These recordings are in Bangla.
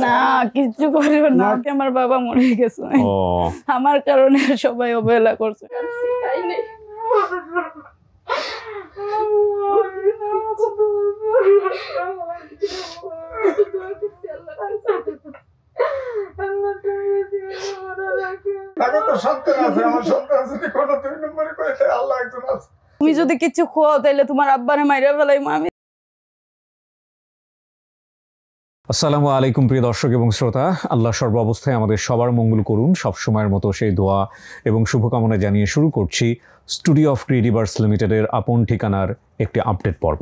না কিছু করিও না, আমার বাবা মরে গেছে, আমার কারণে সবাই অবহেলা করছে। তুমি যদি কিছু খোয়াও তাইলে তোমার আব্বারে মাইরা ফেলাইমু আমি। আসসালামু আলাইকুম প্রিয় দর্শক এবং শ্রোতা, আল্লাহ সর্ব অবস্থায় আমাদের সবার মঙ্গল করুন। সবসময়ের মতো সেই দোয়া এবং শুভকামনা জানিয়ে শুরু করছি স্টুডিও অফ ক্রিয়েটিভার্স লিমিটেডের আপন ঠিকানার একটি আপডেট পর্ব।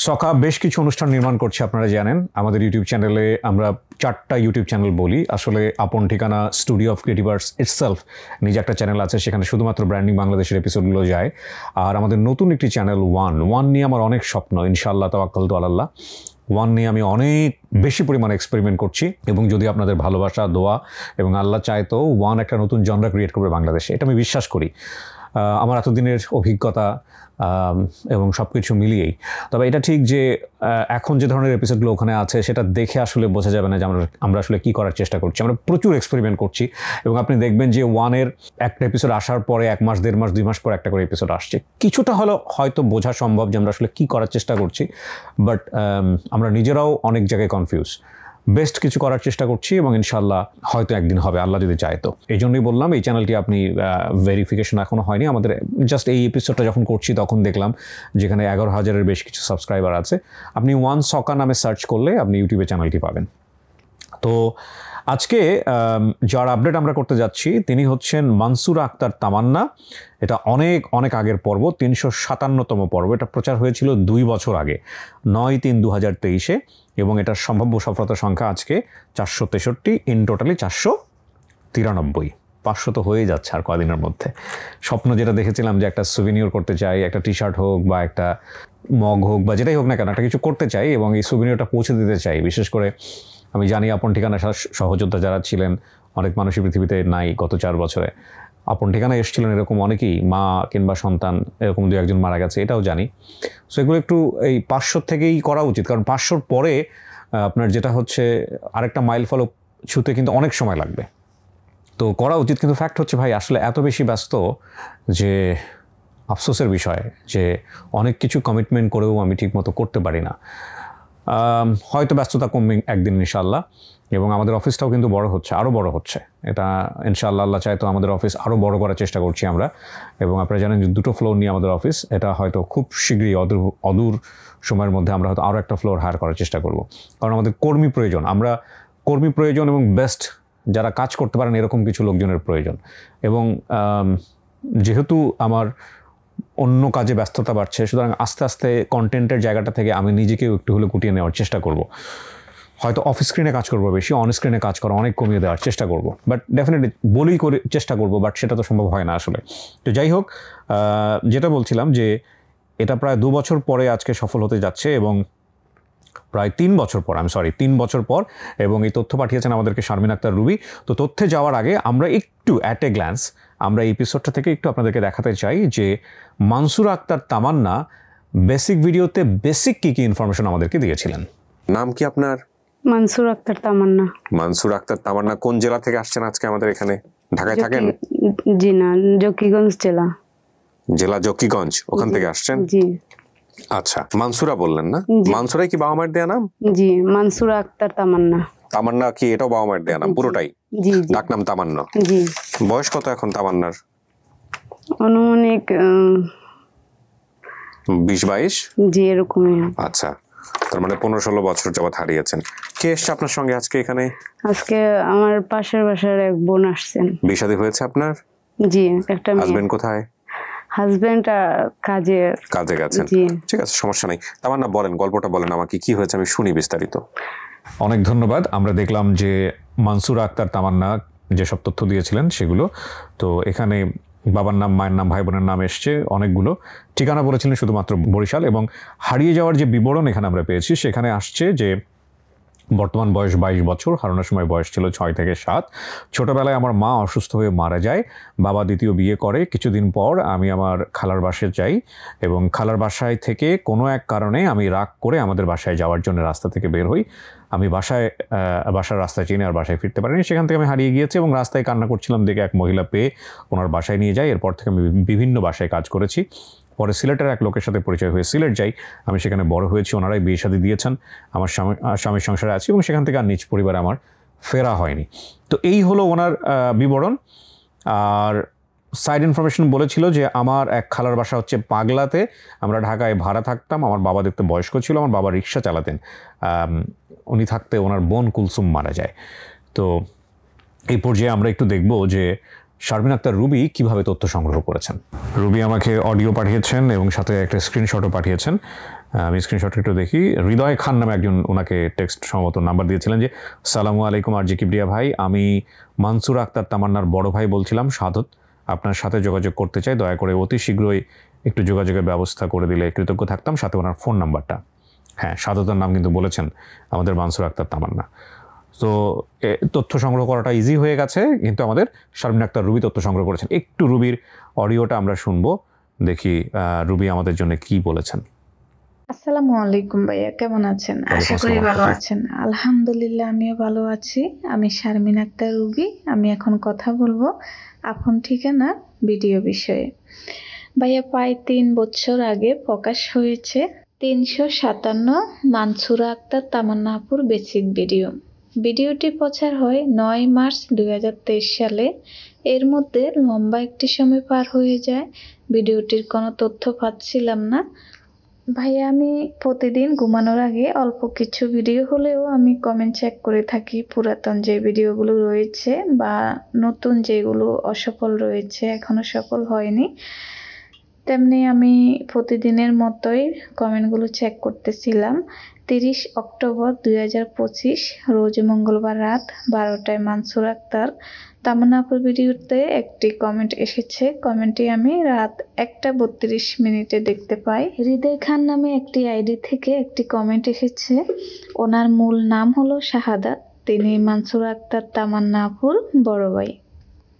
সকা বেশ কিছু অনুষ্ঠান নির্মাণ করছি, আপনারা জানেন। আমাদের ইউটিউব চ্যানেলে আমরা 4টা ইউটিউব চ্যানেল বলি, আসলে আপন ঠিকানা স্টুডিও অফ ক্রিয়েটিভার্স ইটসেলফ নিজে একটা চ্যানেল আছে, সেখানে শুধুমাত্র ব্র্যান্ডিং বাংলাদেশের এপিসোডগুলো যায়। আর আমাদের নতুন একটি চ্যানেল ওয়ান নিয়ে আমার অনেক স্বপ্ন, ইনশাআল্লাহ তাওয়াক্কালতু আলাল্লাহ। ওয়ান নিয়ে আমি অনেক বেশি পরিমাণে এক্সপেরিমেন্ট করছি এবং যদি আপনাদের ভালোবাসা, দোয়া এবং আল্লাহ চায় তো ওয়ান একটা নতুন জনরা ক্রিয়েট করবে বাংলাদেশে, এটা আমি বিশ্বাস করি আমার এতদিনের অভিজ্ঞতা এবং সব কিছু মিলিয়েই। তবে এটা ঠিক যে এখন যে ধরনের এপিসোডগুলো ওখানে আছে সেটা দেখে আসলে বোঝা যাবে না যে আমরা আসলে কী করার চেষ্টা করছি। আমরা প্রচুর এক্সপেরিমেন্ট করছি এবং আপনি দেখবেন যে ওয়ানের একটা এপিসোড আসার পরে 1 মাস, 1.5 মাস, 2 মাস পর একটা করে এপিসোড আসছে। কিছুটা হয়তো বোঝা সম্ভব যে আমরা আসলে কী করার চেষ্টা করছি, বাট আমরা নিজেরাও অনেক জায়গায় কনফিউজ। বেস্ট কিছু করার চেষ্টা করছি এবং ইনশাআল্লাহ হয়তো একদিন হবে, আল্লাহ যদি চায় তো। এই জন্যই বললাম এই চ্যানেলটি আপনি ভেরিফিকেশন এখনও হয়নি আমাদের, জাস্ট এই এপিসোডটা যখন করছি তখন দেখলাম যেখানে 11,000-এর বেশ কিছু সাবস্ক্রাইবার আছে। আপনি ওয়ান সকা নামে সার্চ করলে আপনি ইউটিউবে চ্যানেলটি পাবেন। তো আজকে যার আপডেট আমরা করতে যাচ্ছি তিনি হচ্ছেন মানসুরা আক্তার তামান্না। এটা অনেক আগের পর্ব, 357তম পর্ব। এটা প্রচার হয়েছিল 2 বছর আগে, 9/3/2023-এ, এবং এটার সম্ভাব্য সফলতা সংখ্যা আজকে 463, ইন টোটালি 493। 500 তো হয়ে যাচ্ছে আর কদিনের মধ্যে। স্বপ্ন যেটা দেখেছিলাম যে একটা সুভিনিয়র করতে চাই, একটা টি শার্ট হোক বা একটা মগ হোক বা যেটাই হোক না কেন, একটা কিছু করতে চাই এবং এই সুভিনিয়রটা পৌঁছে দিতে চাই। বিশেষ করে আমি জানি আপন ঠিকানা সহযোদ্ধা যারা ছিলেন, অনেক মানুষই পৃথিবীতে নাই গত 4 বছরে। আপন ঠিকানায় এসেছিলেন এরকম অনেকেই, মা কিংবা সন্তান এরকম 2-1 মারা গেছে, এটাও জানি। সো এগুলো একটু এই 500 থেকেই করা উচিত, কারণ 500-র পরে আপনার যেটা হচ্ছে আরেকটা মাইল ফলক ছুঁতে কিন্তু অনেক সময় লাগবে। তো করা উচিত, কিন্তু ফ্যাক্ট হচ্ছে ভাই আসলে এত বেশি ব্যস্ত যে আফসোসের বিষয় যে অনেক কিছু কমিটমেন্ট করেও আমি ঠিকমতো করতে পারি না। হয়তো ব্যস্ততা কমবে একদিন ইনশাআল্লাহ, এবং আমাদের অফিসটাও কিন্তু বড় হচ্ছে, আরও বড় হচ্ছে। এটা ইনশাআল্লাহ আল্লাহ চায় তো আমাদের অফিস আরও বড় করার চেষ্টা করছি আমরা। এবং আপনারা জানেন যে 2টো ফ্লোর নিয়ে আমাদের অফিস, এটা হয়তো খুব শীঘ্রই অদূর সময়ের মধ্যে আমরা হয়তো আরও একটা ফ্লোর হায়ার করার চেষ্টা করব, কারণ আমাদের কর্মী প্রয়োজন। আমরা কর্মী প্রয়োজন এবং বেস্ট যারা কাজ করতে পারেন এরকম কিছু লোকজনের প্রয়োজন। এবং যেহেতু আমার অন্য কাজে ব্যস্ততা বাড়ছে, সুতরাং আস্তে আস্তে কন্টেন্টের জায়গাটা থেকে আমি নিজেকেও একটু হলে গুটিয়ে নেওয়ার চেষ্টা করব। হয়তো অফ স্ক্রিনে কাজ করবো বেশি, অন স্ক্রিনে কাজ করা অনেক কমিয়ে দেওয়ার চেষ্টা করব। বাট ডেফিনেটলি বলেই করে চেষ্টা করব, বাট সেটা তো সম্ভব হয় না আসলে। তো যাই হোক, যেটা বলছিলাম যে এটা প্রায় 2 বছর পরে আজকে সফল হতে যাচ্ছে এবং প্রায় 3 বছর পর, 3 বছর পর। এবং এই তথ্য পাঠিয়েছেন আমাদেরকে শারমিন আক্তার রুবি। তো তথ্যে যাওয়ার আগে আমরা একটু অ্যাট এ গ্ল্যান্স আমরা এই এপিসোডটা থেকে একটু আপনাদেরকে দেখাতে চাই যে মানসুরা আক্তার তামান্না বেসিক ভিডিওতে বেসিক কী ইনফরমেশন আমাদেরকে দিয়েছিলেন। নাম কি আপনার? মানসুরা আক্তার তামান্না। মানসুরা আক্তার তামান্না কোন জেলা থেকে আসছেন আজকে আমাদের এখানে? ঢাকায় থাকেন? জি না, জকিগঞ্জ জেলা জকিগঞ্জ, ওখান থেকে আসছেন? জি। আচ্ছা, মানসুরা বললেন না? মানসুরাই কি বাবা মায়ের দেয়া নাম? জি, মানসুরা আক্তার তামান্না। তামান্না কি এটাও বাবা মায়ের দেয়া নাম পুরোটাই? জি। ডাকনাম তামান্না? জি। বয়স কত এখন তামান্নার? অনুমানিক 20-22? জি, এরকমই। আচ্ছা, তার মানে 15-16 বছর যাবত হারিয়েছেন। কে এসছে আপনার সঙ্গে আজকে এখানে? আজকে আমার পাশের বাসার এক বোন আসছেন। বিয়ে শাদী হয়েছে আপনার? জি, একটা মেয়ে। হাজবেন্ড কোথায়? হাজবেন্ড কাজে গেছেন। ঠিক আছে, সমস্যা নেই। তামান্না বলেন, গল্পটা বলেন আমাকে, কি হয়েছে আমি শুনি বিস্তারিত। অনেক ধন্যবাদ। আমরা দেখলাম যে মানসুরা আক্তার তামান্না যেসব তথ্য দিয়েছিলেন সেগুলো। তো এখানে বাবার নাম, মায়ের নাম, ভাই বোনের নাম এসছে অনেকগুলো। ঠিকানা বলেছিলেন শুধুমাত্র বরিশাল, এবং হারিয়ে যাওয়ার যে বিবরণ এখানে আমরা পেয়েছি সেখানে আসছে যে বর্তমান বয়স 22 বছর, হারানোর সময় বয়স ছিল 6 থেকে 7। ছোটবেলায় আমার মা অসুস্থ হয়ে মারা যায়, বাবা দ্বিতীয় বিয়ে করে। কিছুদিন পর আমি আমার খালার বাসায় যাই এবং খালার বাসায় থেকে কোনো এক কারণে আমি রাগ করে আমাদের বাসায় যাওয়ার জন্য রাস্তা থেকে বের হই। আমি বাসার রাস্তা চিনি আর বাসায় ফিরতে পারিনি, সেখান থেকে আমি হারিয়ে গিয়েছি এবং রাস্তায় কান্না করছিলাম দেখে এক মহিলা পেয়ে ওনার বাসায় নিয়ে যায়। এরপর থেকে আমি বিভিন্ন বাসায় কাজ করেছি। পরে সিলেটের এক লোকের সাথে পরিচয় হয়ে সিলেট যাই, আমি সেখানে বড় হয়েছি, ওনারাই বিয়ে শাদী দিয়েছেন, আমার স্বামীর সংসারে আছি এবং সেখান থেকে আর নিজ পরিবারে আমার ফেরা হয়নি। তো এই হলো ওনার বিবরণ। আর সাইড ইনফরমেশন বলেছিল যে আমার এক খালার বাসা হচ্ছে পাগলাতে, আমরা ঢাকায় ভাড়া থাকতাম, আমার বাবা দেখতে বয়স্ক ছিল, আমার বাবা রিক্সা চালাতেন, উনি থাকতে ওনার বোন কুলসুম মারা যায়। তো এই পর্যায়ে আমরা একটু দেখব যে শারমিন আক্তার রুবি কিভাবে তথ্য সংগ্রহ করেছেন। রুবি আমাকে অডিও পাঠিয়েছেন এবং সাথে একটা স্ক্রিনশটও পাঠিয়েছেন। আমি স্ক্রিনশট একটু দেখি। হৃদয় খান নামে একজন ওনাকে টেক্সট সম্ভবত নাম্বার দিয়েছিলেন যে, সালামু আলাইকুম আর জি কিবরিয়া ভাই, আমি মানসুর আক্তার তামান্নার বড় ভাই বলছিলাম, সাদত, আপনার সাথে যোগাযোগ করতে চাই, দয়া করে অতি শীঘ্রই একটু যোগাযোগের ব্যবস্থা করে দিলে কৃতজ্ঞ থাকতাম, সাথে ওনার ফোন নাম্বারটা। হ্যাঁ, সাদতের নাম কিন্তু বলেছেন আমাদের মানসুর আক্তার তামান্না। তো তথ্য সংগ্রহ করাটা ইজি হয়ে গেছে, কিন্তু আমাদের শারমিন আক্তার রুবি তথ্য সংগ্রহ করেছেন। একটু রুবির অডিওটা আমরা শুনবো, দেখি রুবি আমাদের জন্য কি বলেছেন। আসসালামু আলাইকুম ভাইয়া, কেমন আছেন? আশা করি ভালো আছেন। আলহামদুলিল্লাহ, আমিও ভালো আছি। আমি শারমিন আক্তার রুবি। আমি এখন কথা বলবো আপন ঠিকানা ভিডিও বিষয়ে। ভাইয়া, প্রায় 3 বছর আগে প্রকাশ হয়েছে 357 মানসুরা আক্তার তামান্না আপুর বেসিক ভিডিও। ভিডিওটি প্রচার হয় 9 মার্চ 2023 সালে। এর মধ্যে লম্বা একটি সময় পার হয়ে যায়, ভিডিওটির কোনো তথ্য পাচ্ছিলাম না। ভাইয়া, আমি প্রতিদিন ঘুমানোর আগে অল্প কিছু ভিডিও হলেও আমি কমেন্ট চেক করে থাকি। পুরাতন যে ভিডিওগুলো রয়েছে বা নতুন যেগুলো অসফল রয়েছে, এখনো সফল হয়নি, তেমনি আমি প্রতিদিনের মতোই কমেন্টগুলো চেক করতেছিলাম। 30 অক্টোবর 2025 রোজ মঙ্গলবার রাত 12টায় মানসুর আক্তার তামান্না আপুর ভিডিওতে একটি কমেন্ট এসেছে। কমেন্টটি আমি রাত 1:32 দেখতে পাই। হৃদয় খান নামে একটি আইডি থেকে একটি কমেন্ট এসেছে। ওনার মূল নাম হলো শাহাদাত, তিনি মানসুর আক্তার তামান্না আপুর বড় ভাই।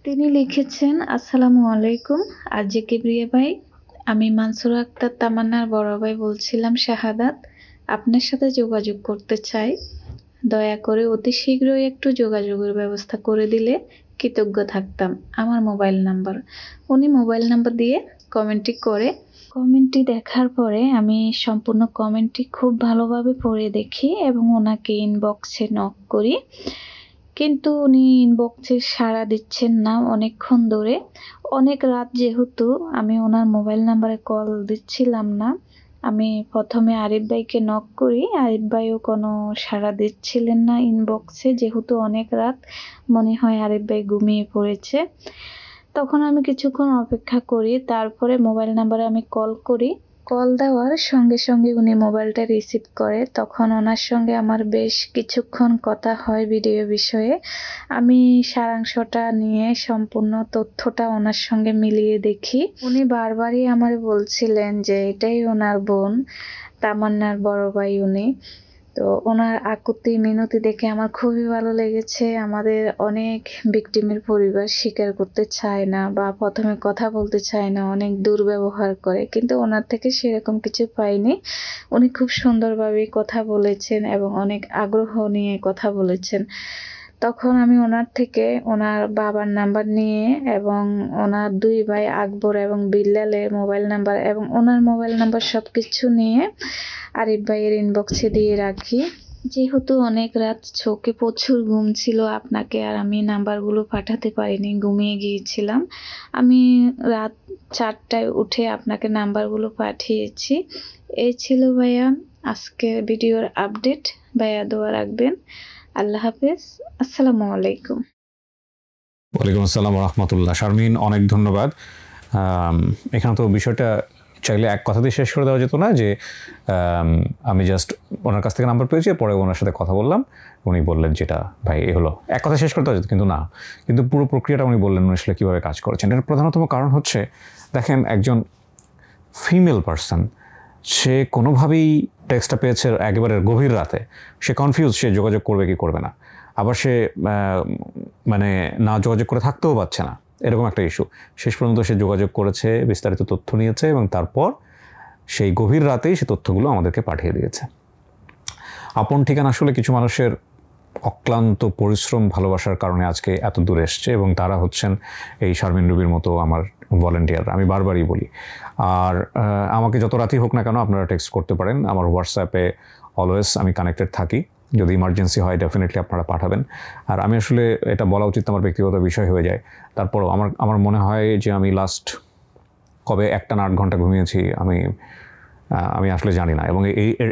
তিনি লিখেছেন, আসসালামু আলাইকুম আর জি কিবরিয়া ভাই, আমি মানসুর আক্তার তামান্নার বড় ভাই বলছিলাম শাহাদাত, আপনার সাথে যোগাযোগ করতে চাই, দয়া করে অতি শীঘ্রই একটু যোগাযোগের ব্যবস্থা করে দিলে কৃতজ্ঞ থাকতাম। আমার মোবাইল নাম্বার। উনি মোবাইল নাম্বার দিয়ে কমেন্টটি করে। কমেন্টটি দেখার পরে আমি সম্পূর্ণ কমেন্টটি খুব ভালোভাবে পড়ে দেখি এবং ওনাকে ইনবক্সে নক করি, কিন্তু উনি ইনবক্সে সাড়া দিচ্ছেন না অনেকক্ষণ ধরে। অনেক রাত যেহেতু, আমি ওনার মোবাইল নাম্বারে কল দিচ্ছিলাম না। আমি প্রথমে আরিফ ভাইকে নক করি, আরিফ ভাইও কোনো সাড়া দিচ্ছিলেন না ইনবক্সে, যেহেতু অনেক রাত, মনে হয় আরিফ ভাই ঘুমিয়ে পড়েছে। তখন আমি কিছুক্ষণ অপেক্ষা করি, তারপরে মোবাইল নাম্বারে আমি কল করি। কল দেওয়ার সঙ্গে সঙ্গে উনি মোবাইলটা রিসিভ করে। তখন ওনার সঙ্গে আমার বেশ কিছুক্ষণ কথা হয় ভিডিও বিষয়ে। আমি সারাংশটা নিয়ে সম্পূর্ণ তথ্যটা ওনার সঙ্গে মিলিয়ে দেখি। উনি বারবারই আমার বলছিলেন যে এটাই ওনার বোন, তামান্নার বড় ভাই উনি। তো ওনার আকুতি মিনতি দেখে আমার খুবই ভালো লেগেছে। আমাদের অনেক ভিকটিমের পরিবার স্বীকার করতে চায় না বা প্রথমে কথা বলতে চায় না, অনেক দুর্ব্যবহার করে, কিন্তু ওনার থেকে সেরকম কিছু পাইনি। উনি খুব সুন্দরভাবে কথা বলেছেন এবং অনেক আগ্রহ নিয়ে কথা বলেছেন। তখন আমি ওনার থেকে ওনার বাবার নাম্বার নিয়ে এবং ওনার 2 ভাই আকবর এবং বিল্লালের মোবাইল নাম্বার এবং ওনার মোবাইল নাম্বার সবকিছু নিয়ে আরিফ ভাইয়ের ইনবক্সে দিয়ে রাখি। যেহেতু অনেক রাত, চোখে প্রচুর ঘুম ছিল, আপনাকে আর আমি নাম্বারগুলো পাঠাতে পারিনি, ঘুমিয়ে গিয়েছিলাম। আমি রাত 4টায় উঠে আপনাকে নাম্বারগুলো পাঠিয়েছি। এই ছিল ভাইয়া আজকের ভিডিওর আপডেট। ভাইয়া দোয়া রাখবেন। আল্লাহ হাফেজ, আসসালামু আলাইকুম। ওয়ালাইকুম আসসালাম রহমতুল্লাহ। শারমিন, অনেক ধন্যবাদ। এখানে তো বিষয়টা চাইলে এক কথাতেই শেষ করে দেওয়া যেত না, যে আমি জাস্ট ওনার কাছ থেকে নাম্বার পেয়েছি, পরে ওনার সাথে কথা বললাম, উনি বললেন যেটা ভাই এ হলো, এক কথা শেষ করে দেওয়া যেত, কিন্তু না, কিন্তু পুরো প্রক্রিয়াটা উনি বললেন উনি আসলে কীভাবে কাজ করেছেন। এর প্রধানতম কারণ হচ্ছে, দেখেন, একজন ফিমেল পার্সন সে কোনোভাবেই টেক্সটটা পেয়েছে একেবারে গভীর রাতে, সে কনফিউজ, সে যোগাযোগ করবে কি করবে না, আবার সে মানে না যোগাযোগ করে থাকতেও পারছে না, এরকম একটা ইস্যু। শেষ পর্যন্ত সে যোগাযোগ করেছে, বিস্তারিত তথ্য নিয়েছে এবং তারপর সেই গভীর রাতেই সে তথ্যগুলো আমাদেরকে পাঠিয়ে দিয়েছে। আপন ঠিকানা আসলে কিছু মানুষের অক্লান্ত পরিশ্রম, ভালোবাসার কারণে আজকে এত দূর এসছে এবং তারা হচ্ছেন এই শারমিন রুবির মতো আমার ভলেন্টিয়ার। আমি বারবারই বলি, আর আমাকে যত রাতই হোক না কেন আপনারা টেক্সট করতে পারেন, আমার হোয়াটসঅ্যাপে অলওয়েজ আমি কানেক্টেড থাকি, যদি ইমার্জেন্সি হয় ডেফিনেটলি আপনারা পাঠাবেন। আর আমি আসলে এটা বলা উচিত আমার ব্যক্তিগত বিষয় হয়ে যায়, তারপরও আমার মনে হয় যে আমি লাস্ট কবে 1 না 8 ঘন্টা ঘুমিয়েছি আমি আসলে জানি না, এবং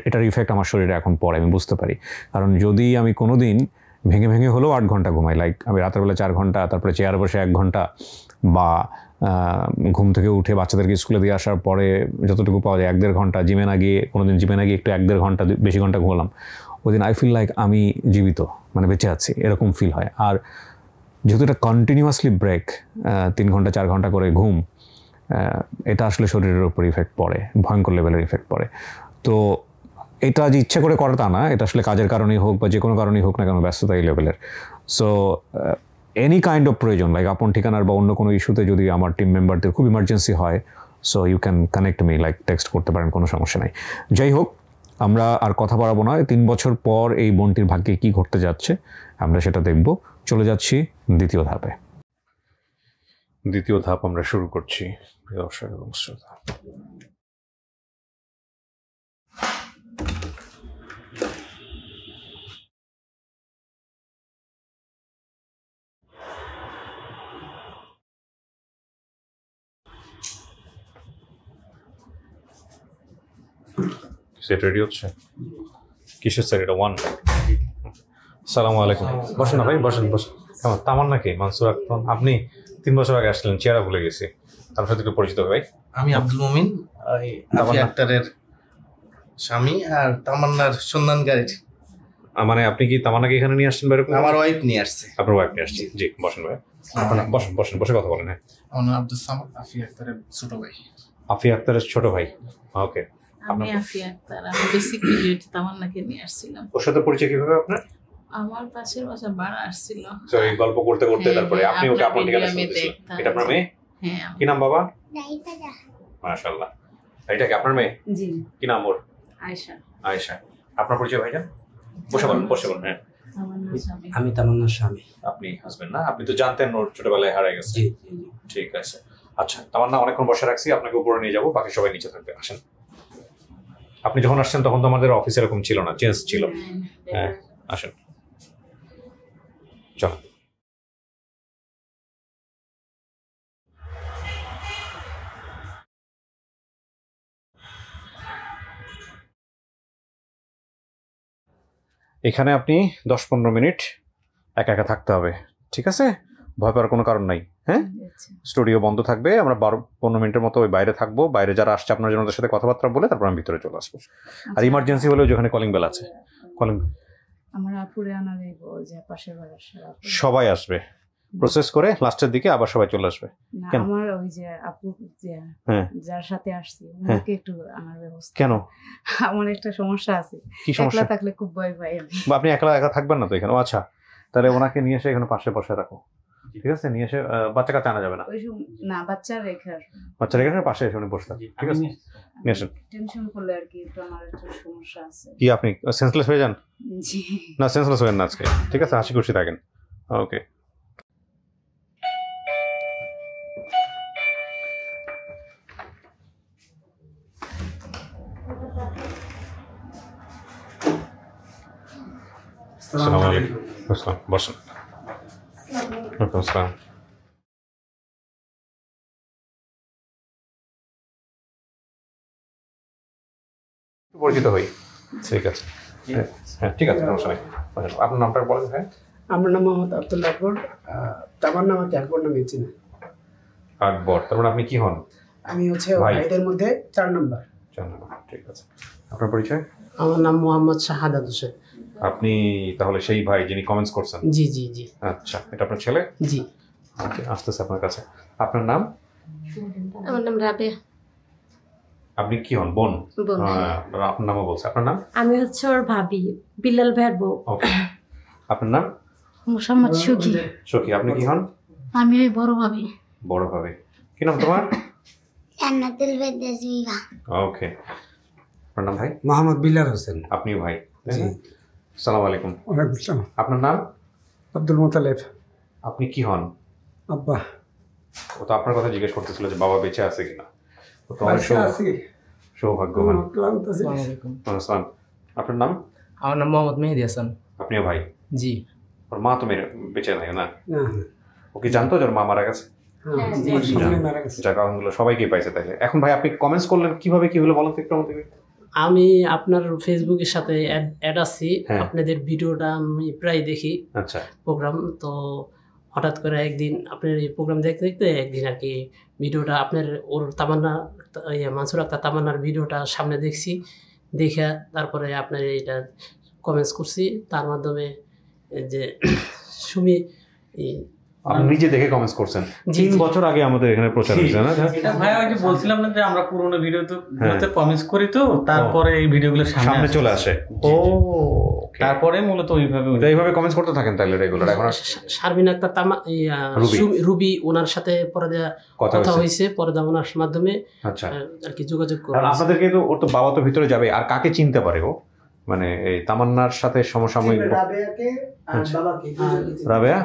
এটার ইফেক্ট আমার শরীরে এখন পড়ে, আমি বুঝতে পারি। কারণ যদি আমি কোনো দিন ভেঙে ভেঙে হলেও 8 ঘন্টা ঘুমাই, লাইক আমি রাতের বেলা 4 ঘন্টা, তারপরে চেয়ারে বসে 1 ঘন্টা, বা ঘুম থেকে উঠে বাচ্চাদেরকে স্কুলে দিয়ে আসার পরে যতটুকু পাওয়া যায় 1-1.5 ঘন্টা, জিমে না গিয়ে একটু 1-1.5 ঘন্টা বেশি ঘন্টা ঘুমালাম, ওই দিন আই ফিল লাইক আমি জীবিত, মানে বেঁচে আছি, এরকম ফিল হয়। আর যেহেতু এটা কন্টিনিউয়াসলি ব্রেক, 3 ঘন্টা 4 ঘন্টা করে ঘুম, এটা আসলে শরীরের উপর ইফেক্ট পড়ে, ভয়ঙ্কর লেভেলের ইফেক্ট পড়ে। তো এটা যে ইচ্ছে করে করে তা না, এটা আসলে কাজের কারণেই হোক বা যে কোনো কারণেই হোক না কেন, ব্যস্ততা এই লেভেলের। সো এনি কাইন্ড অফ প্রয়োজন, লাইক আপন ঠিকানার বা অন্য কোনো ইস্যুতে যদি আমার টিম মেম্বারদের খুব ইমার্জেন্সি হয়, so you can connect me, like text করতে পারেন, কোনো সমস্যা নাই। যাই হোক, আমরা আর কথা বাড়াবো না। 3 বছর পর এই বোনটির ভাগ্যে কী ঘটতে যাচ্ছে আমরা সেটা দেখব। চলে যাচ্ছি দ্বিতীয় ধাপে। দ্বিতীয় ধাপ আমরা শুরু করছি, প্রিয় দর্শক এবং শ্রোতা। সেট রেডি হচ্ছে? কিসের স্যার এটা? 1। আসসালামু আলাইকুম। বসেন না ভাই, বসেন। কেমন তামান নাকি মানসুর আক্তার? আপনি 3 বছর আগে আসলেন, চেহারা ভুলে গেছি। তার সাথে একটু পরিচিত ভাই। আমি আব্দুল মুমিন, আফি আক্তারের স্বামী আর তামান্নার সন্ধানকারী। মানে আপনি কি তামান্নাকে এখানে নিয়ে আসছেন? আমার ওয়াইফ নিয়ে আসছে। আপনার ওয়াইফ নিয়ে আসছে? জি, বসেন ভাই, বসেন, বসে কথা বলেন। হ্যাঁ, আমার নাম আব্দুল সামাদ, আফি আক্তারের ছোট ভাই। আফি আক্তারের ছোট ভাই, ওকে। আমি আফি আক্তার, আমি বেসিক গ্রাজুয়েট তামান্নাকে নিয়ে আসছিলাম। ওর সাথে পরিচয় কিভাবে আপনার? আমার পাশের বাসা ভাড়া আসছিল, তো এই গল্প করতে করতে তারপরে আপনি ওকে আপন ঠিকানা শুনতেছেন। এটা আপনার মেয়ে? হ্যাঁ। কি নাম বাবা? মাশাআল্লাহ। এটা কি আপনার মেয়ে? জি। কি নাম ওর? আয়েশা। আয়েশা। আপনার পরিচয় ভাইজান? বসে বলুন। হ্যাঁ, তামান্নার স্বামী। আমি তামান্নার স্বামী। আপনি হাজবেন্ড না? আপনি তো জানতেন ওর ছোটবেলায় হারিয়ে গেছে? জি। ঠিক আছে। আচ্ছা, তামান্না অনেকক্ষণ বসে রাখছি, আপনাকে উপরে নিয়ে যাবো, বাকি সবাই নিচে থাকবে। আসেন। আপনি যখন আসছেন তখন তো আমাদের অফিস এরকম ছিল না, চেঞ্জ ছিল। হ্যাঁ, আসেন, চলো। এখানে আপনি 10-15 মিনিট একা একা থাকতে হবে, ঠিক আছে? ভয় পাওয়ার কোনো কারণ নাই। হ্যাঁ, স্টুডিও বন্ধ থাকবে, আমরা 12-15 মিনিটের মতো ওই বাইরে থাকবো। বাইরে যারা আসছে আপনার জন্য ওদের সাথে কথাবার্তা বলে তারপর আমি ভিতরে চলে আসবো। আর ইমার্জেন্সি হলেও যেখানে কলিং বেল আছে, কলিং আমার আপুরে আনা দেব, যে পাশের বাড়ির সবাই আসবে, প্রসেস করে লাস্টের দিকে আবার সবাই চলে আসবে। না, কেন? আমার ওই যে আপু যে যার সাথে আসছি ওনাকে একটু আনার ব্যবস্থা। কেন? আমার একটা সমস্যা আছে, কি সমস্যা? একলা থাকলে খুব ভয় পাই আমি। বা আপনি একা থাকবেন না তো এখানে? আচ্ছা, তাহলে ওনাকে নিয়ে এসে এখানে পাশে বসে রাখো, ঠিক আছে? নিয়ে এসে বাচ্চা কাছে আনা যাবে না, ওই না, বাচ্চা রেখে আসবো। বাচ্চা রেখে পাশে এসে উনি বসে থাকবেন, ঠিক আছে? নিয়ে আসেন। টেনশন করলে আর কি একটু আমার একটু সমস্যা আছে। কি আপনি সেন্সলেস হয়ে যান? জি না, সেন্সলেস হবেন না আজকে, ঠিক আছে? হাসি খুশি থাকেন, ওকে। আসসালামু আলাইকুম। আসসালাম, বসুন। ওয়ালাইকুম আসসালাম। পরিচিত হই, ঠিক আছে? হ্যাঁ, ঠিক আছে, সমস্যা নেই। আপনার নামটা বলেন। হ্যাঁ, আমার নাম মোহাম্মদ আব্দুল আকবর। তামান্না আমাকে আকবর নামে চিনে। আকবর, তার মানে আপনি কি হন? আমি হচ্ছে ভাইদের মধ্যে 4 নম্বর। ঠিক আছে। আপনার পরিচয়? আমার নাম মোহাম্মদ শাহাদাত হোসেন। আপনি তাহলে সেই ভাই যিনি কমেন্টস করছেন? জি। আচ্ছা, এটা আপনার ছেলে? জি। আসতেছে আপনার কাছে। আপনার নাম? আমার নাম রাবেয়া। আপনি কি হন? বোন? বোন। আপনার নামও বলছে। আপনার নাম? আমি হচ্ছে ওর ভাবি, বিল্লাল ভাইয়ের বউ। ওকে। আপনার নাম? মোসাম্মদ সুখী। সখী। আপনি কি হন? আমি ওই বড় ভাবি। বড় ভাবে। কি নাম তোমার? জান্নাতুল ফেরদৌস বিভা। ওকে। আপনার নাম ভাই? মোহাম্মদ বিলাল হোসেন। আপনিও ভাই? আসসালামু আলাইকুম। ওয়ালাইকুম আসসালাম। আপনার নাম? আব্দুল মোতালেব। আপনি কি হন? আব্বা। ও তো আপনার কথা জিজ্ঞেস করতেছিল যে বাবা বেঁচে আছে কিনা। ও তো অনেক সৌভাগ্যবান। আসসালাম। আপনার নাম? আমার নাম মোহাম্মদ মেহেদি হাসান। আপনিও ভাই? জি। ওর মা তো বেঁচে নাই না? না। ও কি জানতো যে ওর মা মারা গেছে? যাক আলহামদুলিল্লাহ, সবাইকে পাইছে তাইলে। এখন ভাই আপনি কমেন্টস করলেন কিভাবে, কি হলো বলেন তো একটু আমাদের। আমি আপনার ফেসবুকের সাথে অ্যাড আছি। হ্যাঁ। আপনাদের ভিডিওটা আমি প্রায় দেখি। আচ্ছা। প্রোগ্রাম তো হঠাৎ করে একদিন আপনার এই প্রোগ্রাম দেখতে দেখতে একদিন আর কি ভিডিওটা আপনার ওর তামান্না মানসুর আক্তার তামান্নার ভিডিওটা সামনে দেখছি, দেখে তারপরে আপনার এটা কমেন্টস করছি। তার মাধ্যমে যে সুমি আপনি নিজে দেখে কমেন্টস করছেন। 3 বছর আগে আমাদের এখানে প্রচার হয়েছে না? এটা ভাই ওই যে বলছিলাম না যে আমরা পুরোনো ভিডিওতে কমেন্টস করি, তো তারপরে এই ভিডিওগুলো সামনে চলে আসে। ও তারপরে মূলত এইভাবে কমেন্টস করতে থাকেন তাহলে রেগুলার? এখন শারমিন আক্তার রুবি ওনার সাথে পরে কথা হয়েছে, পরে ওনার মাধ্যমে আচ্ছা আর কি যোগাযোগ করে। আপনাদেরকে তো ওর তো বাবা তো ভিতরে যাবে, আর কাকে চিনতে পারে ও? মানে এই তামান্নার সাথে সমসাময়িক রাবেয়া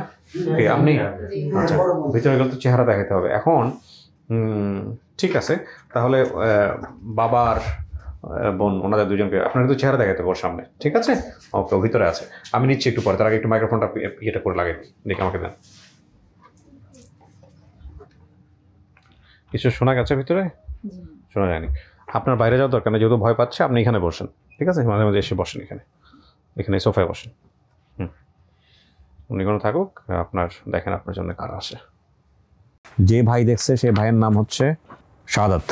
কে? আপনি? আচ্ছা, ভিতরে গেলে তো চেহারা দেখাতে হবে। এখন ঠিক আছে, তাহলে বাবার বোন ওনাদের দুজনকে আপনার তো চেহারা দেখাতে হবে ওর সামনে, ঠিক আছে? ওকে, ভিতরে আছে। আমি নিচ্ছি একটু পরে, তার আগে একটু মাইক্রোফোনটা ইয়েটা করে লাগাই দিই, দেখে আমাকে দেন। কিছু শোনা গেছে ভিতরে? শোনা যায়নি। আপনার বাইরে যাওয়ার দরকার নেই, যেহেতু ভয় পাচ্ছে। আপনি এখানে বসেন, ঠিক আছে? মাঝে মাঝে এসে বসেন এখানে সোফায় বসেন। উনি কোনো থাকুক, আপনার দেখেন আপনার জন্য কারা আসে। যে ভাই দেখছে সে ভাইয়ের নাম হচ্ছে শাহাদাত।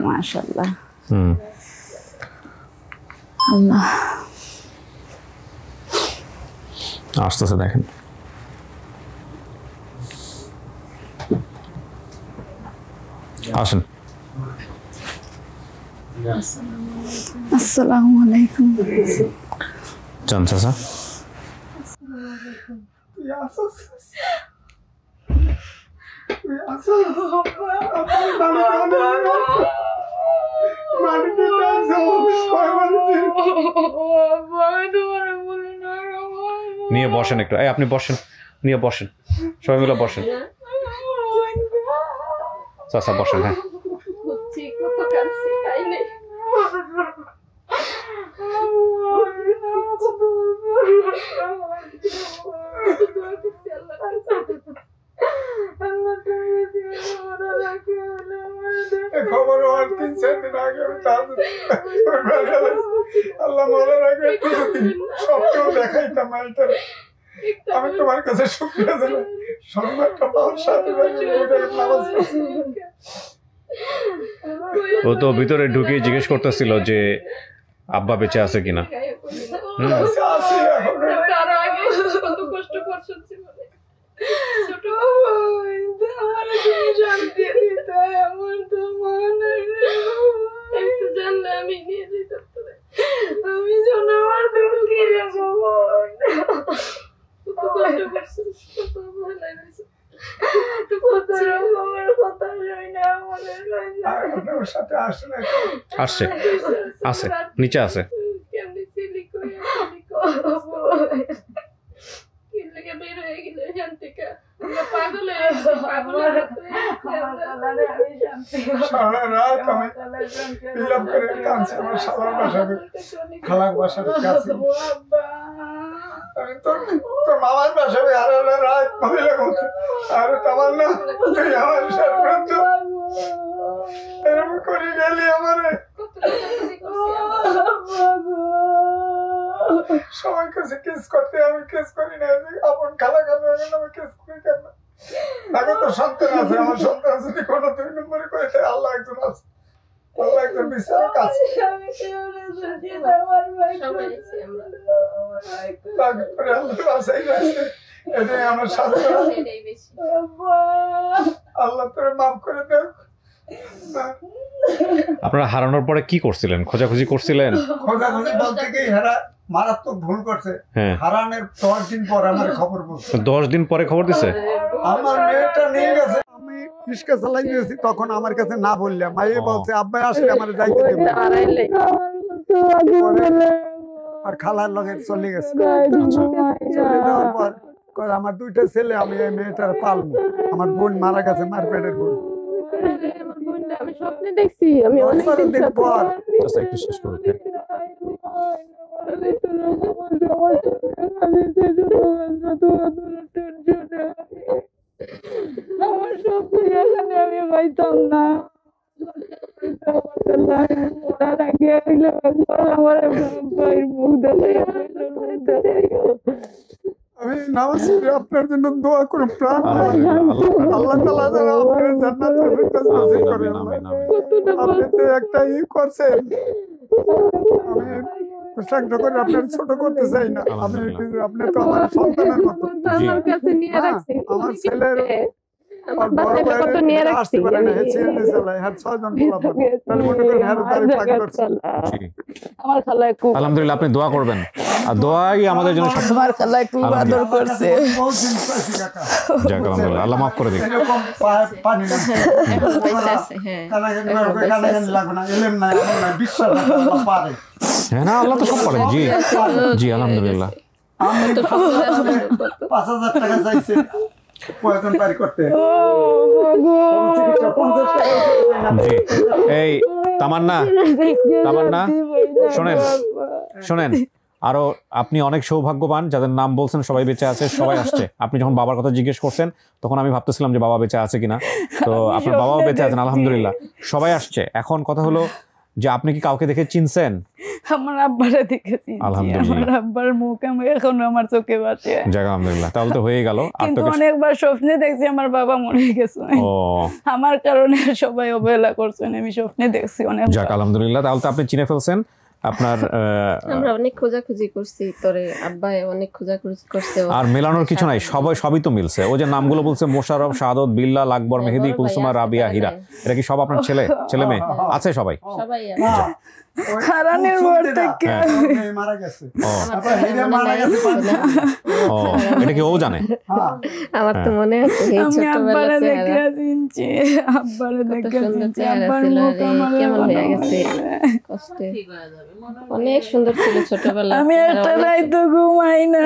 মাশাআল্লাহ। আল্লাহ আসতেছে, দেখেন। আসেন। আসসালামু আলাইকুম। জান চাচা। নিয়ে বসেন একটু, এই আপনি বসেন, নিয়ে বসেন, সবাই মিলে বসেন। চাচা বসেন। হ্যাঁ, আমি তোমার কাছে শুকরিয়া জানাই। সংবাদটা পাওয়ার সাথে ও তো ভিতরে ঢুকে জিজ্ঞেস করতেছিল যে আব্বা বেঁচে আছে কিনা। আসছে, আছে, নিচে আছে। মামার বাসা রাত মহিলা করতে আর তোমার না তুই আমার সাথে এরকম করে গেলি আমারে। সবাই কাছে কেস করতে, আমি কেস করি না। আপন খালা খালা আমি কেস করি কেন? তাকে তো সন্তান আছে, আমার সন্তান যদি কোনো 2 নম্বরে করে তাই আল্লাহ একজন আছে, আল্লাহ একজন বিচারক আছে। তারপরে আল্লাহ বাসাই গেছে, এটাই আমার সাথে। আল্লাহ তোরে মাফ করে দেখ, আপনারা হারানোর পরে কি করছিলেন? খোঁজাখুঁজি করছিলেন? খোঁজাখুঁজি বলতে কি হেরা মারাত্মক ভুল করছে। হ্যাঁ। হারানোর 10 দিন পর আমার খবর বলছে। 10 দিন পরে খবর দিছে? আমার মেয়েটা নিয়ে গেছে, আমি রিক্সা চালাই দিয়েছি, তখন আমার কাছে না বললাম, মাইয়ে বলছে আব্বাই আসলে আমার যাইতে দেবে, আর খালার লগে চলে গেছে। চলে যাওয়ার পর কয় আমার 2টা ছেলে, আমি এই মেয়েটার পালবো। আমার বোন মারা গেছে, মার পেটের বোন। আমি স্বপ্নে দেখছি, আমি অনেক দিন পর একটু শেষ করুন। আমার স্বপ্ন এখানে আমি পাইতাম না। আমি নামাজ পড়ে আপনার জন্য দোয়া করে প্রাণ আল্লাহ তাআলা যেন আপনার জান্নাতুল ফেরদৌস নসিব করেন। আপনি তো একটা করছেন, আমি প্রশংসা করে আপনার ছোট করতে চাই না। আপনি তো আমার সন্তানের মতো। আমার ছেলের আলহামদুলিল্লাহ, আপনি দোয়া করবেন, আর দোয়াই আমাদের জন্য আমার খালা খুব আদর করছে। যাক আলহামদুলিল্লাহ, আল্লাহ মাফ করে দিন। হ্যাঁ না, আল্লাহ তো সব পারেন। জি জি আলহামদুলিল্লাহ। 5,000 টাকা চাইছে প্রয়োজন পারি করতে। জি, এই তামান্না, তামান্না শোনেন শোনেন, আরো আপনি অনেক সৌভাগ্যবান, যাদের নাম বলছেন সবাই বেঁচে আছে, সবাই আসছে। আপনি যখন বাবার কথা জিজ্ঞেস করছেন তখন আমি ভাবতেছিলাম যে বাবা বেঁচে আছে কিনা, তো আপনার বাবাও বেঁচে আছেন আলহামদুলিল্লাহ, সবাই আসছে। এখন কথা হলো যে আপনি কি কাউকে দেখে চিনছেন? আমার আব্বারে দেখেছি, আমার আব্বার মুখ আমি এখন আমার চোখে ভাসে। যাক আলহামদুলিল্লাহ, তাহলে তো হয়ে গেল। কিন্তু অনেকবার স্বপ্নে দেখছি আমার বাবা মরে গেছে, আমার কারণে সবাই অবহেলা করছেন, আমি স্বপ্নে দেখছি অনেক। যাক আলহামদুলিল্লাহ, তাহলে তো আপনি চিনে ফেলছেন। আপনার আমরা অনেক খোঁজাখুঁজি করছি, তোরে আব্বাই অনেক খোঁজাখুঁজি করছে, আর মেলানোর কিছু নাই, সবই তো মিলছে। ও যে নামগুলো বলছে, মোশাররফ, শাহাদত, বিল্লাল, আকবর, মেহেদি, কুলসুমা, রাবিয়া, হীরা, এটা কি সব আপনার ছেলে মেয়ে আছে? সবাই হারানোর পর থেকে মারা গেছে। এটা কি ও জানে? আমার তো মনে আছে আমি আব্বারে দেখে চিনছি, আব্বারে দেখে চিনছি, আব্বার মুখ আমার কেমন হয়ে গেছে, কষ্টে অনেক সুন্দর ছিল ছোটবেলা। আমি একটা রাত ঘুমাই না,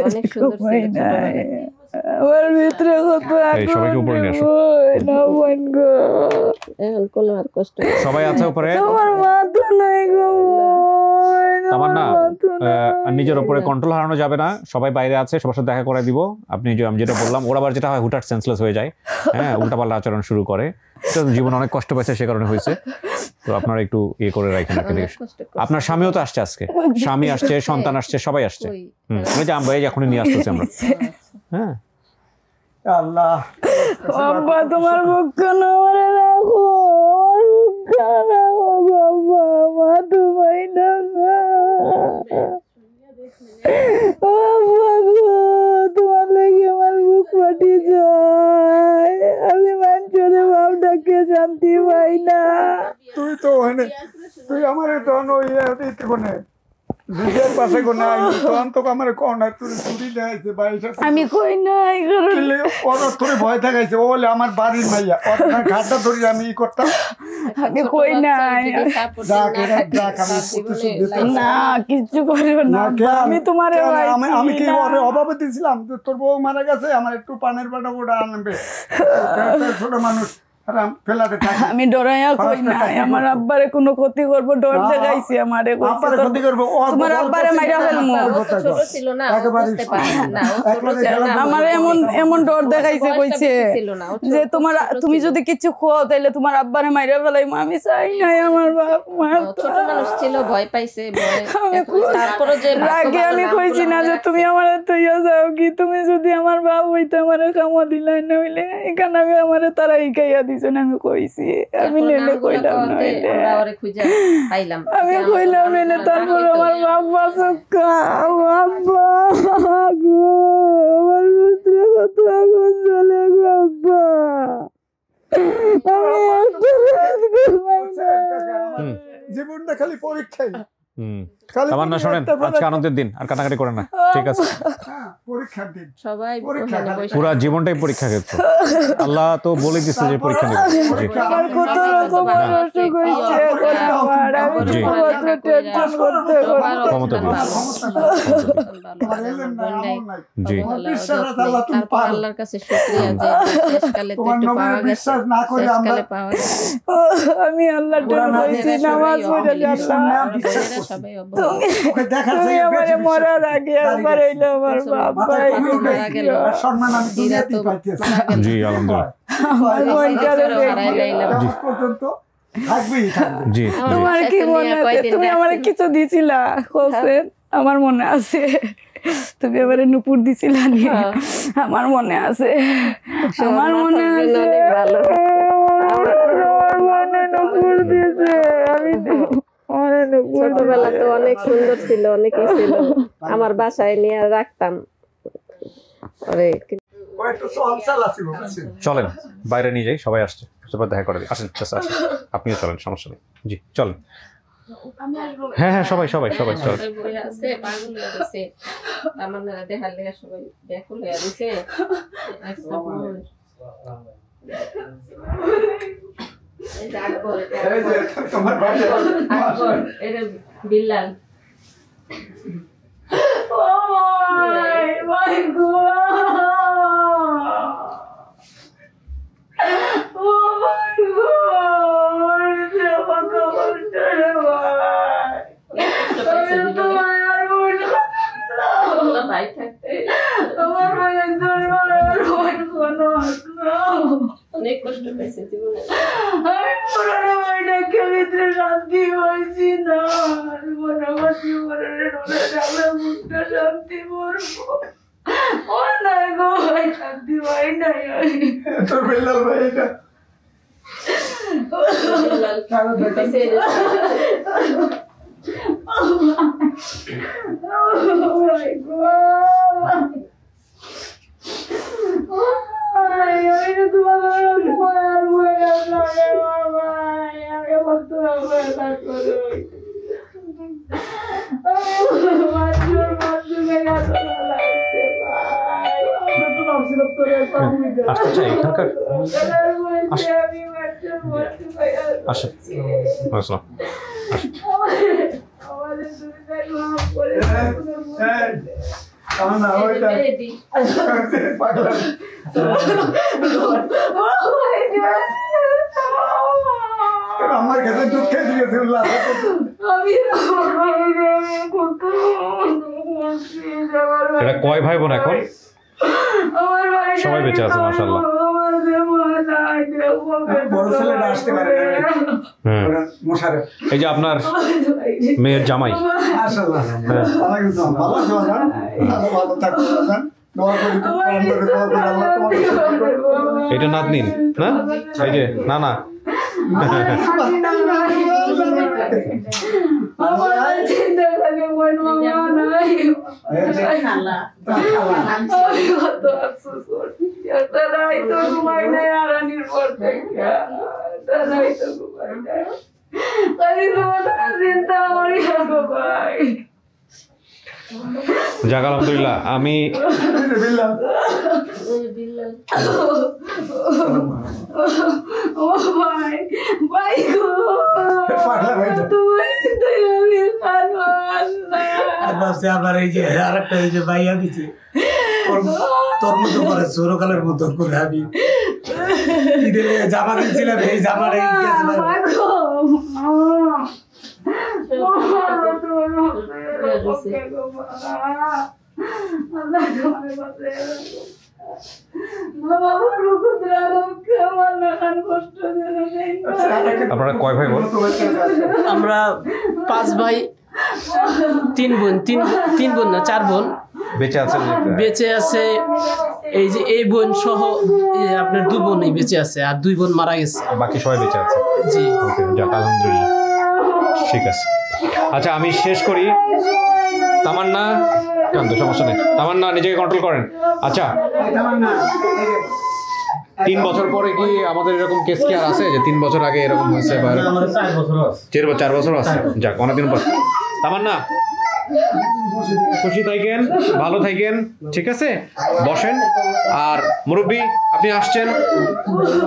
অনেক সুন্দর ছিল আমার ভিতরে কত সবাইকে উপরে নিয়ে আসো। এখন কোনো আর কষ্ট সবাই আছে উপরে। আমার মাথা নাই গো, তামান্না, নিজের উপরে কন্ট্রোল হারানো যাবে না, সবাই বাইরে আছে, সবার সাথে দেখা করে দিব। আপনি আমি যেটা বললাম, ওরা আবার যেটা হয় হুটহাট সেন্সলেস হয়ে যায়, হ্যাঁ, উল্টাপাল্টা আচরণ শুরু করে। জীবন অনেক কষ্ট পাইছে, সে কারণে হয়েছে। তো আপনারা একটু ইয়ে করে রাখেন। আপনার স্বামীও তো আসছে আজকে, স্বামী আসছে, সন্তান আসছে, সবাই আসছে। ওই যে আমরা এখনই নিয়ে আসতেছি আমরা। হ্যাঁ আল্লাহ, আব্বা তোমার মুখ কেন আমারে রাখো, আমার মুখ কেন রাখো বাবা, মা তোমায় না তোমার লেগে আমার বুক ফাটি যায়, আমি মানুষের ভাব ডাকে শান্তি পাই না। তুই তো তুই আমার তখন ওই কোনে নিজের পাশে কোনে তখন তো আমার কোন তুই চুরি দেখাইছে বাইশে, আমি কই নাই তোর ভয় দেখাইছে, ও বলে আমার বাড়ির মাইয়া, ঘাটটা ধরি আমি করতাম। আমি কই নাই, না কিছু করিও না, আমি তোমার আমি কি অভাবে দিয়েছিলাম? তোর বউ মারা গেছে, আমার একটু পানের বাটা ওটা আনবে, ছোট মানুষ আমি ডরাইয়া কই নাই, আমার আব্বারে কোনো ক্ষতি করবো ডর দেখাইছি, আমারে ক্ষতি করবো, তোমার আব্বারে মাইরা ফেলমু, আমার এমন ডর দেখাইছে, কইছে যে তুমি যদি কিছু খাও তাইলে তোমার আব্বারে মাইরা ফেলাইমু। আমি চাই নাই আমার বাপ মা, ছোট মানুষ ছিল, ভয় পাইছে। আগে আমি কইছি না যে তুমি আমারে তৈয়া যাও কি, তুমি যদি আমার বাপ হইতে আমারে খামা দিলাই না হইলে এখানে আমি আমারে তারা ইকাইয়া দিছ না, আমি কইছি, আমি নেলে কইলাম না, আমি কইলাম নেলে, তারপর আমার বাপ বাসক্কা বাবা গো, আমার ভিতরে কত আগুন জ্বলে গো আব্বা, জীবনটা খালি পরীক্ষাই। তামান্না শোনেন, আজকে আনন্দের দিন, আর কাটাকাটি করেন না, ঠিক আছে? পরীক্ষার দিন, সবাই পুরা জীবনটাই পরীক্ষা ক্ষেত্র। আল্লাহ তো বলে দিচ্ছে যে পরীক্ষা নেবে। আমার কত রকম অসুখ হয়েছে, আমি শুধুমাত্র টেনশন করতে ক্ষমতা দিন। জি তারপর আল্লাহর কাছে শুকরিয়া যে শেষকালে তো একটু পাওয়া গেছে, শেষকালে পাওয়া গেছে। আমি আল্লাহর জন্য কইছি নামাজ পড়ে সবাই তুমি আমারে মরার আগে একবার হইলো আমার বাপ ভাই মারা গেল, সম্মান আমি দুনিয়াতেই পাইতেছি। জি আলহামদুলিল্লাহ। আমার বোনটারে পর্যন্ত থাকবেই থাকবে। জি তোমার কি মনে আছে, তুমি আমারে কিছু দিছিলা হোসেন? আমার মনে আছে তুমি আমারে নুপুর দিছিলা নি, আমার মনে আছে, আমার মনে আছে। ভালো মনে নুপুর দিছে, আমি ছোটবেলা তো অনেক সুন্দর ছিল, অনেকই ছিল, আমার বাসায় নিয়ে রাখতাম। চলেন বাইরে নিয়ে যাই, সবাই আসছে, দেখা করে আসেন, আসেন, আপনিও চলেন, সমস্যা নেই। জি চলেন। হ্যাঁ হ্যাঁ, সবাই সবাই সবাই চলেন। বিল্লাল ভাই থাকতে অনেক কষ্ট পেয়েছে জীবনে। আমি পুরোনো বইটাকে ভিতরে শান্তি পাইছি না, মনে করছি মুখটা শান্তি পড়বো, ও নাই গো ভাই, শান্তি পাই নাই। তোর বেল্লাল ভাই এটা আসতে চাই এখানকার, আসেন, আসলাম, আমার কাছে দুঃখে দিয়েছে। এটা কয় ভাই বোন এখন? সবাই বেঁচে আছে মাশাআল্লাহ। বড় ছেলেটা আসতে পারে না, মোশাররফ। এই যে আপনার মেয়ের জামাই। মাশাআল্লাহ, ভালো আছো বাজান? ভালো থাকো বাজান, দোয়া করি, দোয়া করি আল্লাহ তোমাকে। এটা নাতনিন না? এই যে না না, যাক আলহামদুলিল্লাহ। আমি আবার এই যে আরেকটা এই যে ভাইয়া দিচ্ছে তোর মতো করে ছোটকালের মতো করে আমি ঈদের জামা কিনছিলাম, এই জামাটা আপনারা কয় ভাই বোন? আমরা 5 ভাই 3 বোন, তিন বোন না 4 বোন বেঁচে আছে। এই যে এই বোন সহ আপনার 2 বোনই বেঁচে আছে, আর 2 বোন মারা গেছে, বাকি সবাই বেঁচে আছে। জি ওকে, যাক আলহামদুলিল্লাহ, ঠিক আছে। আচ্ছা আমি শেষ করি। তামান্না কান্দো, সমস্যা নেই, তামান্না নিজেকে কন্ট্রোল করেন। আচ্ছা 3 বছর পরে কি আমাদের এরকম কেস কি আর আছে যে 3 বছর আগে এরকম হয়েছে বা আমাদের 4 বছর আছে 4 বছর আছে যাক অনেকদিন পর তামান্না খুশি থাকেন ভালো থাকেন ঠিক আছে বসেন আর মুরব্বী আপনি আসছেন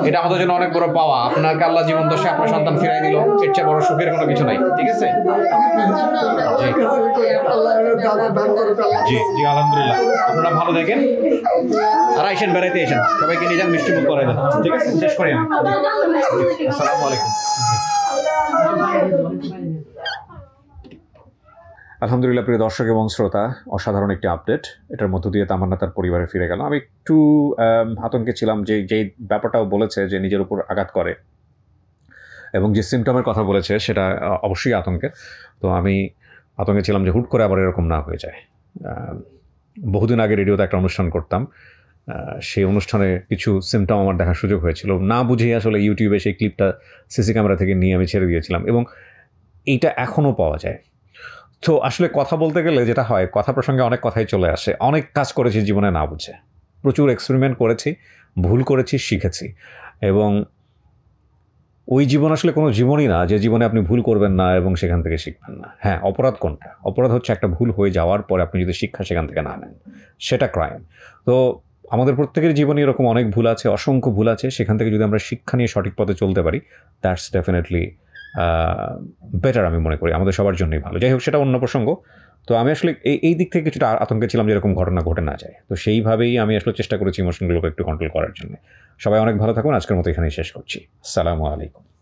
এটা আমাদের জন্য অনেক বড় পাওয়া আপনাকে আল্লাহ জীবন দশায় আপনার সন্তান ফিরাই দিল এর চেয়ে বড় সুখের কোনো কিছু নাই ঠিক আছে জি জি আলহামদুলিল্লাহ আপনারা ভালো থাকেন আর আইসেন বেড়াইতে এসেন সবাইকে নিয়ে যান মিষ্টি মুখ করে দেন ঠিক আছে শেষ করেন আসসালামু আলাইকুম আলহামদুলিল্লাহ প্রিয় দর্শক এবং শ্রোতা অসাধারণ একটি আপডেট এটার মধ্য দিয়ে তামান্না তার পরিবারে ফিরে গেল আমি একটু আতঙ্কে ছিলাম যে যেই ব্যাপারটাও বলেছে যে নিজের উপর আঘাত করে এবং যে সিমটমের কথা বলেছে সেটা অবশ্যই আতঙ্কের তো আমি আতঙ্কে ছিলাম যে হুট করে আবার এরকম না হয়ে যায় বহুদিন আগে রেডিওতে একটা অনুষ্ঠান করতাম সেই অনুষ্ঠানে কিছু সিমটম আমার দেখার সুযোগ হয়েছিল না বুঝেই আসলে ইউটিউবে সেই ক্লিপটা সিসি ক্যামেরা থেকে নিয়ে আমি ছেড়ে দিয়েছিলাম এবং এইটা এখনও পাওয়া যায় তো আসলে কথা বলতে গেলে যেটা হয় কথা প্রসঙ্গে অনেক কথাই চলে আসে অনেক কাজ করেছি জীবনে না বুঝে প্রচুর এক্সপেরিমেন্ট করেছি ভুল করেছি শিখেছি এবং ওই জীবন আসলে কোনো জীবনই না যে জীবনে আপনি ভুল করবেন না এবং সেখান থেকে শিখবেন না হ্যাঁ অপরাধ কোনটা অপরাধ হচ্ছে একটা ভুল হয়ে যাওয়ার পরে আপনি যদি শিক্ষা সেখান থেকে না নেন সেটা ক্রাইম তো আমাদের প্রত্যেকের জীবনে এরকম অনেক ভুল আছে অসংখ্য ভুল আছে সেখান থেকে যদি আমরা শিক্ষা নিয়ে সঠিক পথে চলতে পারি দ্যাটস ডেফিনেটলি বেটার আমি মনে করি আমাদের সবার জন্যই ভালো যাই হোক সেটা অন্য প্রসঙ্গ তো আমি আসলে এই দিক থেকে কিছুটা আতঙ্কে ছিলাম যে এরকম ঘটনা ঘটে না যায় তো সেইভাবেই আমি আসলে চেষ্টা করেছি ইমোশনগুলোকে একটু কন্ট্রোল করার জন্য সবাই অনেক ভালো থাকুন আজকের মতো এখানেই শেষ করছি আসসালামু আলাইকুম